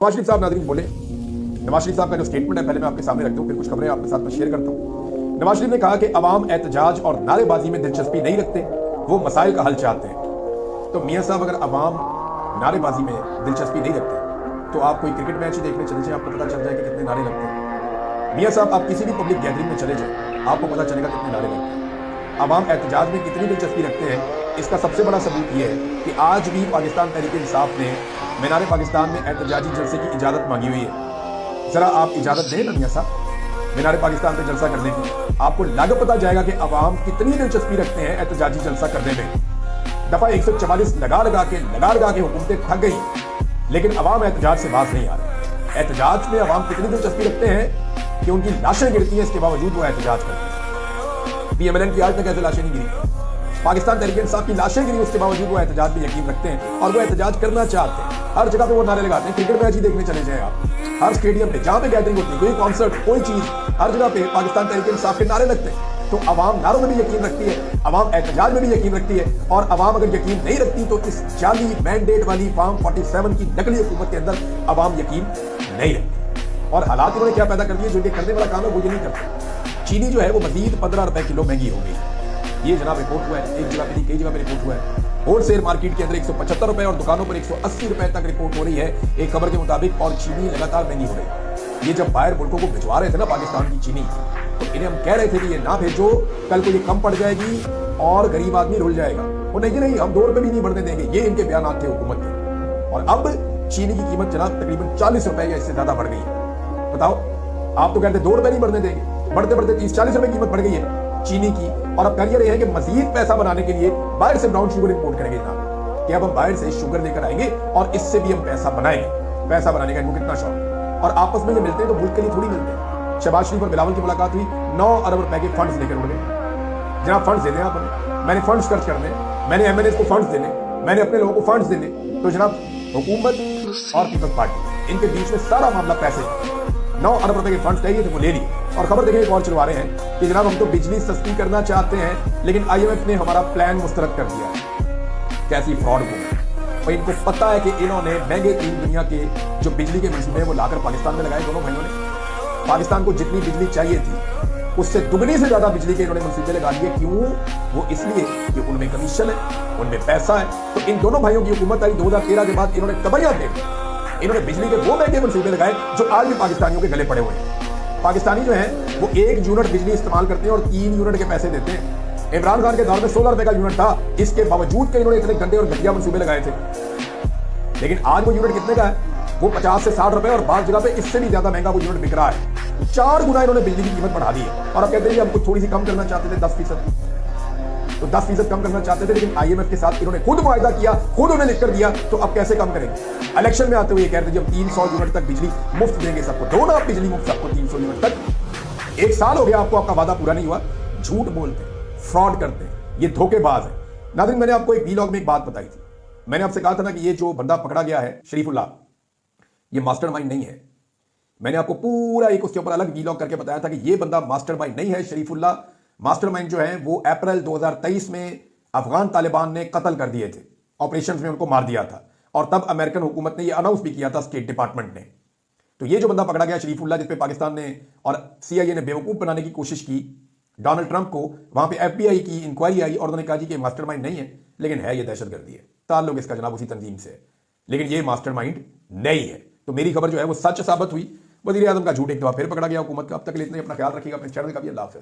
नवाज शरीफ साहब नाज़रीन बोले। नवाज शरीफ साहब का जो स्टेटमेंट है पहले मैं आपके सामने रखता हूँ, फिर कुछ खबरें आपके साथ में शेयर करता हूँ। नवाज शरीफ ने कहा कि अवाम एहतजाज और नारेबाजी में दिलचस्पी नहीं रखते, वो मसाइल का हल चाहते हैं। तो मियाँ साहब, अगर अवाम नारेबाजी में दिलचस्पी नहीं रखते तो आप कोई क्रिकेट मैच ही देखने चले जाए, आपको पता चल जाए कि कितने नारे लगते हैं। मियाँ साहब, आप किसी भी पब्लिक गैदरिंग में चले जाए, आपको पता चलेगा कितने नारे लगते हैं। अवाम एहतजाज में कितनी दिलचस्पी रखते हैं, इसका सबसे बड़ा सबूत यह है कि आज भी पाकिस्तान तहरीक इंसाफ ने मीनार पाकिस्तान में एहतजाजी जलसे की इजाजत मांगी हुई है। जरा आप इजाजत दें ना मियाँ साहब मीनार पाकिस्तान पे जलसा करने की। आपको लाग पता जाएगा कि अवाम कितनी दिलचस्पी रखते हैं एहतजाजी जलसा करने में। दफा 144 लगा लगा के हुकूमतें थक गई, लेकिन अवाम एहतजाज से बाज नहीं आ रही। एहतजाज में अवाम कितनी दिलचस्पी रखते हैं कि उनकी लाशें गिरती हैं, इसके बावजूद वो एहतजाज करते हैं। PMLN की आज तक ऐसे लाशें नहीं गिरी, पाकिस्तान तहरीक इंसाफ की लाशें गिरी, उसके बावजूद वो एहतजाज में यकीन रखते हैं और वो एहतजाज करना चाहते हैं। हर जगह पे वो नारे लगाते हैं। क्रिकेट मैच ही देखने चले जाए आप, हर स्टेडियम पे जहां पे गैदरिंग होती है, कोई कॉन्सर्ट, कोई चीज, हर जगह पे पाकिस्तान तहरीक इंसाफ के नारे लगते हैं। तो अवाम नारों में भी यकीन रखती है, अवाम एहतजाज में भी यकीन रखती है। और अवाम अगर यकीन नहीं रखती तो इस जाली मैंडेट वाली फॉर्म 47 की नकली हुकूमत के अंदर अवाम यकीन नहीं रखती। और हालात उन्होंने क्या पैदा कर दिए, जो ये करने वाला काम है वो ये नहीं करते। चीनी जो है वो मजीद 15 रुपए किलो महंगी हो गई। ये जनाब रिपोर्ट हुआ है, एक जगह पे नहीं कई जगह पे रिपोर्ट हुआ है। होलसेल मार्केट के अंदर 175 रुपए और दुकानों पर 180 रुपए तक रिपोर्ट हो रही है एक खबर के मुताबिक। और चीनी लगातार महंगी हो रही है। ये जब बाहर मुल्कों को भिजवा रहे थे ना पाकिस्तान की चीनी, तो इन्हें हम कह रहे थे कि ये ना भेजो, कल को ये कम पड़ जाएगी और गरीब आदमी रुल जाएगा। वो नहीं, हम 2 रुपए भी नहीं बढ़ने देंगे। ये इनके बयान थे हुकूमत के। और अब चीनी की कीमत जनाब तकरीबन 40 रुपए या इससे ज्यादा बढ़ गई है। बताओ, आप तो कहते 2 रुपए नहीं बढ़ने देंगे, बढ़ते बढ़ते 30-40 रुपए कीमत बढ़ गई है चीनी की। और अब करियर ये है कि मजीद पैसा बनाने के लिए बाहर से ब्राउन शुगर इंपोर्ट करेंगे जनाब, कि अब हम बाहर से शुगर लेकर आएंगे और इससे भी हम पैसा बनाएंगे। पैसा बनाने का इनको कितना शौक है। और आपस में जो मिलते हैं तो मुल्क के लिए थोड़ी मिलते हैं। शहबाज शरीफ और बिलावल की मुलाकात हुई, 9 अरब रुपए के फंड्स लेकर उड़ गए। जनाब फंड्स देने आपने, मैंने फंड्स खर्च करने, मैंने MNAs को फंड्स देने, मैंने अपने लोगों को फंड्स देने। तो जनाब हुकूमत और पीपल्स पार्टी, इनके बीच में सारा मामला पैसे। 9 अरब रुपए के फंड्स चाहिए थे, वो ले लिए। और खबर देखिए एक और चलवा रहे हैं कि जनाब हम तो बिजली सस्ती करना चाहते हैं, लेकिन IMF ने हमारा प्लान मुस्तरद कर दिया है। कैसी फ्रॉड हो। और इनको पता है कि इन्होंने महंगे तीन दुनिया के जो बिजली के मंसूबे वो लाकर पाकिस्तान में लगाए। दोनों भाइयों ने पाकिस्तान को जितनी बिजली चाहिए थी उससे दुगनी से ज्यादा बिजली के इन्होंने मंसूबे लगा दिए। क्यों? वो इसलिए कि उनमें कमीशन है, उनमें पैसा है। तो इन दोनों भाइयों की हुकूमत आई 2013 के बाद, इन्होंने तबैया दे दी। इन्होंने बिजली के वो महंगे मंसूबे लगाए जो आज भी पाकिस्तानियों के गले पड़े हुए हैं। पाकिस्तानी जो है वो 1 यूनिट बिजली इस्तेमाल करते हैं और 3 यूनिट के पैसे देते हैं। इमरान खान के दौर में 16 रुपए का यूनिट था, इसके बावजूद के इन्होंने इतने गंदे और घटिया मंसूबे लगाए थे। लेकिन आज वो यूनिट कितने का है? वो 50 से 60 रुपए, और बात जगह पे इससे भी ज्यादा महंगा वो यूनिट बिक रहा है। 4 गुना इन्होंने बिजली की कीमत बढ़ा दी है। और अब कहते हैं कि हम कुछ थोड़ी सी कम करना चाहते थे, 10%। तो 10% कम करना चाहते थे, लेकिन IMF के साथ इन्होंने खुद मुआहिदा किया, खुद उन्हें लिख कर दिया। तो अब कैसे कम करेंगे? इलेक्शन में आते हुए कहते हैं जब 300 यूनिट तक बिजली मुफ्त देंगे सबको। दो ना आप बिजली मुफ्त सबको 300 यूनिट तक। 1 साल हो गया आपको, आपका वादा पूरा नहीं हुआ। झूठ बोलते हैं, फ्रॉड करते हैं, ये धोखेबाज है। नाज़रीन, मैंने आपको एक वीलॉग में एक बात बताई थी। मैंने आपसे कहा था ना कि ये जो बंदा पकड़ा गया है शरीफुल्लाह, ये मास्टरमाइंड नहीं है। मैंने आपको पूरा एक उसके ऊपर अलग वीलॉग करके बताया था कि ये बंदा मास्टरमाइंड नहीं है। शरीफुल्लाह मास्टरमाइंड जो है वो अप्रैल 2023 में अफगान तालिबान ने कत्ल कर दिए थे, ऑपरेशंस में उनको मार दिया था। और तब अमेरिकन हुकूमत ने ये अनाउंस भी किया था, स्टेट डिपार्टमेंट ने। तो ये जो बंदा पकड़ा गया शरीफुल्लाह, जिसपे पाकिस्तान ने और CIA ने बेवकूफ बनाने की कोशिश की डोनाल्ड ट्रंप को, वहां पे FBI की इंक्वायरी आई और उन्होंने कहा जी कि मास्टरमाइंड नहीं है, लेकिन है ये दहशतगर्दी है, ताल्लुक इसका जनाब उसी तंजीम से है, लेकिन ये मास्टरमाइंड नहीं है। तो मेरी खबर जो है वो सच साबित हुई। वज़ीर आज़म का झूठ एक दफा फिर पकड़ा गया हुकूमत का। अब तक के लिए इतना ही, अपना ख्याल रखिएगा, अपने चैनल का भी। अल्लाह हाफ़िज़।